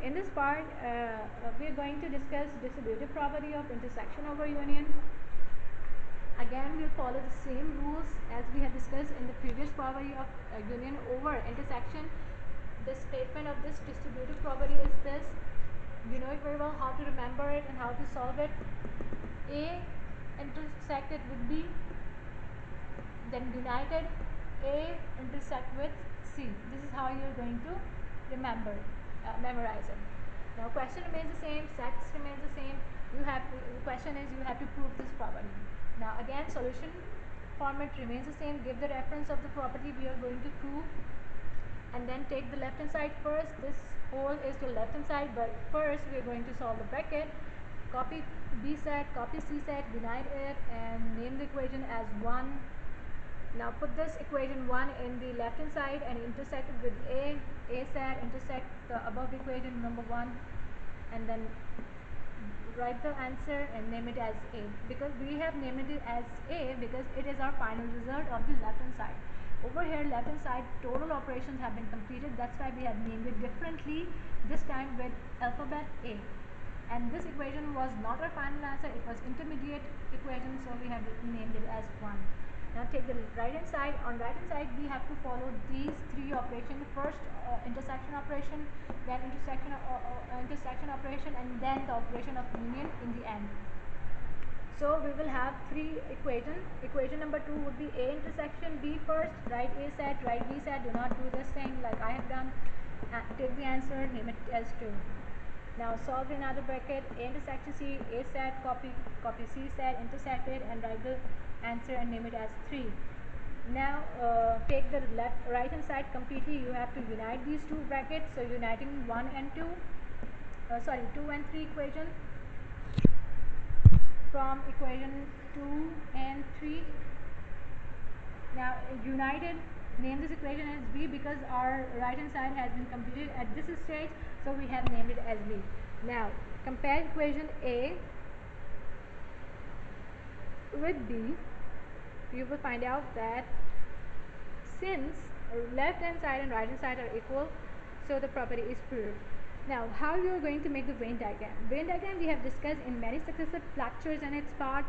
in this part, we are going to discuss distributive property of intersection over union. Again, we'll follow the same rules as we have discussed in the previous property of union over intersection. The statement of this distributive property is this. You know it very well how to remember it and how to solve it. A intersected with B, then united A intersect with C. This is how you're going to remember, memorize it. Now question remains the same, sets remains the same. The question is you have to prove this property. Now again, solution format remains the same. Give the reference of the property we are going to prove, and then take the left hand side first. This whole is to left hand side, but first we are going to solve the bracket. Copy B set, copy C set, unite it, and name the equation as 1. Now put this equation 1 in the left hand side and intersect it with A set, intersect the above equation number 1, and then write the answer and name it as A, because we have named it as A because it is our final result of the left hand side. Over here, left hand side, total operations have been completed. That's why we have named it differently, this time with alphabet A. And this equation was not our final answer, it was intermediate equation, so we have named it as 1. Now take the right hand side. On right hand side, we have to follow these three operations. First, intersection operation, then intersection operation, and then the operation of union in the end. So we will have three equations. Equation number 2 would be A intersection B first. Write A set, write B set. Do not do this thing like I have done. Take the answer, name it as 2. Now solve another bracket. A intersection C, A set, copy C set, intersect it, and write the answer and name it as 3. Now take the right hand side completely. You have to unite these two brackets. So uniting 1 and 2 and 3 equation from equation 2 and 3. Now united, name this equation as B because our right hand side has been completed at this stage, so we have named it as B. Now compare equation A with B. You will find out that since left hand side and right hand side are equal, so the property is proved. Now how you are going to make the Venn diagram? Venn diagram we have discussed in many successive lectures, and its part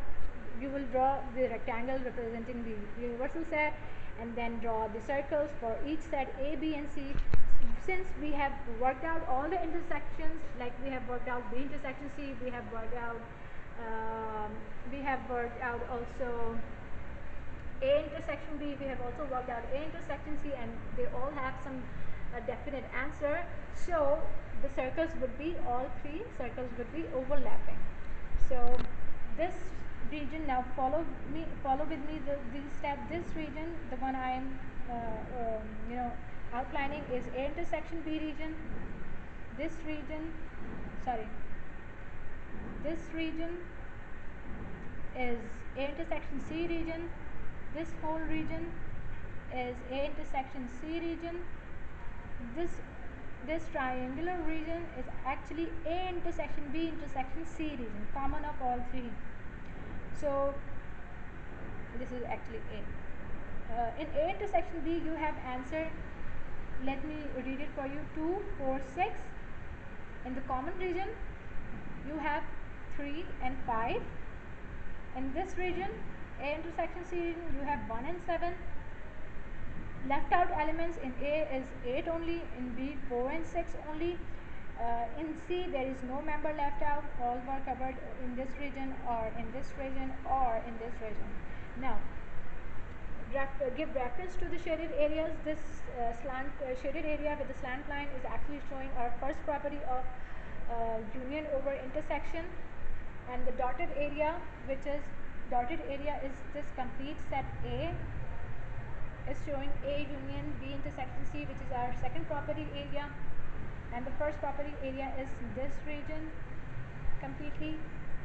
you will draw the rectangle representing the universal set, and then draw the circles for each set A, B, and C. Since we have worked out all the intersections, like we have worked out B intersection C, we have worked out also A intersection B, we have also worked out A intersection C, and they all have some definite answer. So the circles would be, all three circles would be overlapping. So this region, now follow with me these steps. This region, the one I am outlining, is A intersection B region. This region is A intersection C region. This whole region is A intersection C region. This triangular region is actually A intersection B intersection C region, common of all three. So this is actually A. In A intersection B, you have answer. Let me read it for you. 2, 4, 6. In the common region, you have 3 and 5. In this region, A intersection C region, you have 1 and 7. Left out elements in A is 8 only, in B 4 and 6 only. In C there is no member left out, all were covered in this region or in this region or in this region. Now give reference to the shaded areas. This shaded area with the slant line is actually showing our first property of union over intersection, and the dotted area is this complete set A, is showing A union B intersection C, which is our second property area, and the first property area is this region completely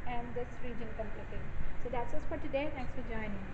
and this region completely. So that's it for today. Thanks for joining.